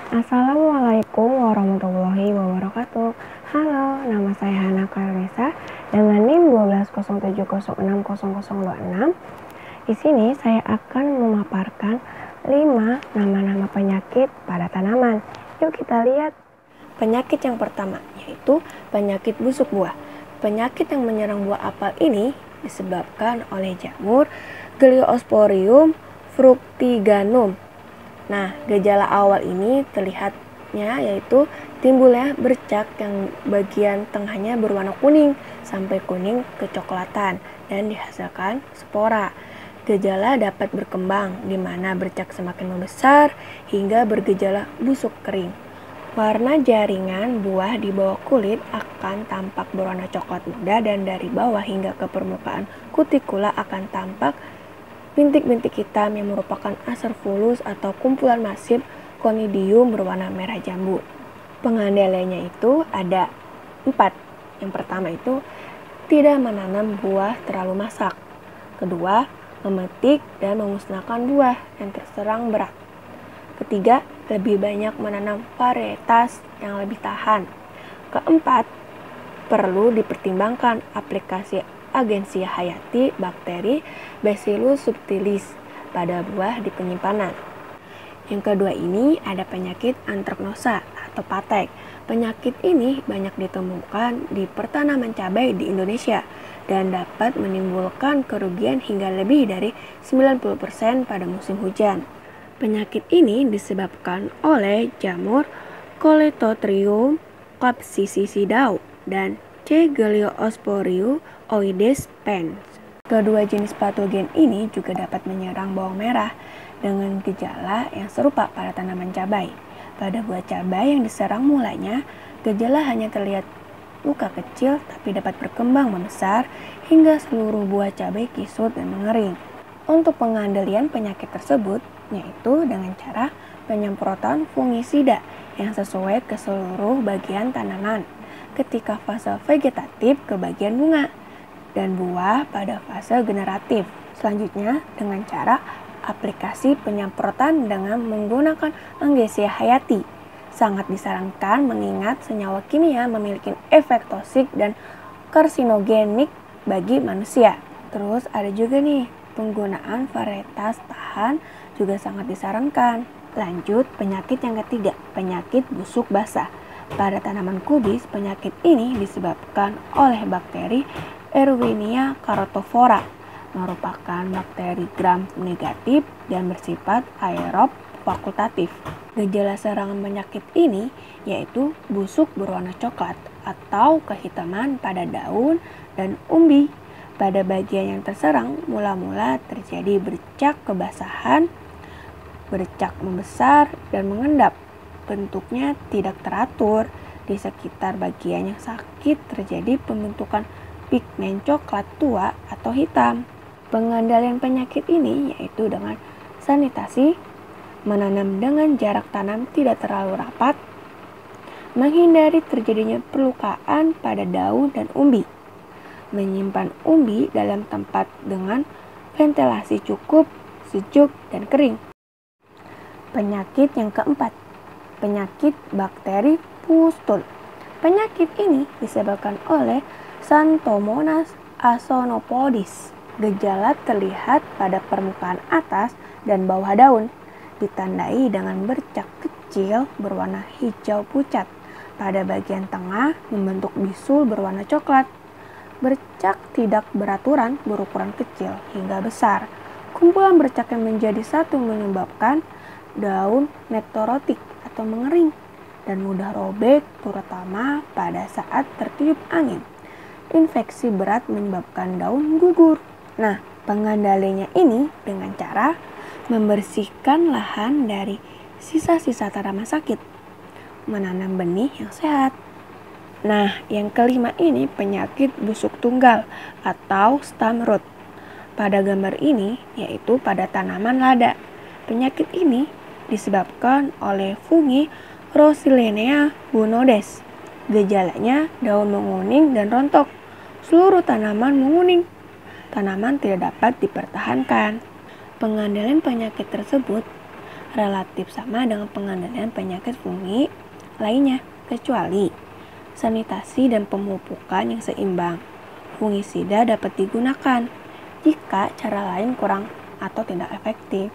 Assalamualaikum warahmatullahi wabarakatuh. Halo, nama saya Hana Kairunisa dengan NIM 1207060026. Di sini saya akan memaparkan 5 nama-nama penyakit pada tanaman. Yuk kita lihat. Penyakit yang pertama yaitu penyakit busuk buah. Penyakit yang menyerang buah apel ini disebabkan oleh jamur Geliosporium fructiganum. Nah, gejala awal ini terlihatnya yaitu timbulnya bercak yang bagian tengahnya berwarna kuning sampai kuning kecoklatan dan dihasilkan spora. Gejala dapat berkembang di mana bercak semakin membesar hingga bergejala busuk kering. Warna jaringan buah di bawah kulit akan tampak berwarna coklat muda dan dari bawah hingga ke permukaan kutikula akan tampak bintik-bintik hitam yang merupakan asar fulus atau kumpulan masif konidium berwarna merah jambu. Pengandaiannya itu ada 4. Yang pertama itu tidak menanam buah terlalu masak. Kedua, memetik dan memusnahkan buah yang terserang berat. Ketiga, lebih banyak menanam varietas yang lebih tahan. Keempat, perlu dipertimbangkan aplikasi agensia hayati bakteri Bacillus subtilis pada buah di penyimpanan. Yang kedua ini ada penyakit antraknosa atau patek. Penyakit ini banyak ditemukan di pertanaman cabai di Indonesia dan dapat menimbulkan kerugian hingga lebih dari 90% pada musim hujan. Penyakit ini disebabkan oleh jamur Coledothrium capsicida dan C. Geliosporium oides pens. Kedua jenis patogen ini juga dapat menyerang bawang merah dengan gejala yang serupa pada tanaman cabai. Pada buah cabai yang diserang mulanya, gejala hanya terlihat luka kecil tapi dapat berkembang membesar hingga seluruh buah cabai kisut dan mengering. Untuk pengandalian penyakit tersebut, yaitu dengan cara penyemprotan fungisida yang sesuai ke seluruh bagian tanaman ketika fase vegetatif ke bagian bunga dan buah pada fase generatif. Selanjutnya dengan cara aplikasi penyemprotan dengan menggunakan agensia hayati. Sangat disarankan mengingat senyawa kimia memiliki efek toksik dan karsinogenik bagi manusia. Terus ada juga nih penggunaan varietas tahan juga sangat disarankan. Lanjut penyakit yang ketiga, penyakit busuk basah. Pada tanaman kubis, penyakit ini disebabkan oleh bakteri Erwinia carotophora, merupakan bakteri gram negatif dan bersifat aerob fakultatif. Gejala serangan penyakit ini yaitu busuk berwarna coklat atau kehitaman pada daun dan umbi. Pada bagian yang terserang, mula-mula terjadi bercak kebasahan, bercak membesar dan mengendap. Bentuknya tidak teratur. Di sekitar bagian yang sakit terjadi pembentukan pigmen coklat tua atau hitam. Pengandalian penyakit ini yaitu dengan sanitasi, menanam dengan jarak tanam tidak terlalu rapat, menghindari terjadinya perlukaan pada daun dan umbi, menyimpan umbi dalam tempat dengan ventilasi cukup, sejuk, dan kering. Penyakit yang keempat, penyakit bakteri pustul. Penyakit ini disebabkan oleh Xanthomonas acinopodis. Gejala terlihat pada permukaan atas dan bawah daun, ditandai dengan bercak kecil berwarna hijau pucat. Pada bagian tengah membentuk bisul berwarna coklat. Bercak tidak beraturan berukuran kecil hingga besar. Kumpulan bercak yang menjadi satu menyebabkan daun nektorotik atau mengering dan mudah robek terutama pada saat tertiup angin. Infeksi berat menyebabkan daun gugur. Nah, pengandalinya ini dengan cara membersihkan lahan dari sisa-sisa tanaman sakit, menanam benih yang sehat. Nah, yang kelima ini penyakit busuk tunggal atau stem rot. Pada gambar ini yaitu pada tanaman lada. Penyakit ini disebabkan oleh fungi Rosilenia bunodes. Gejalanya daun menguning dan rontok. Seluruh tanaman menguning. Tanaman tidak dapat dipertahankan. Pengandalian penyakit tersebut relatif sama dengan pengendalian penyakit fungi lainnya, kecuali sanitasi dan pemupukan yang seimbang. Fungisida dapat digunakan jika cara lain kurang atau tidak efektif.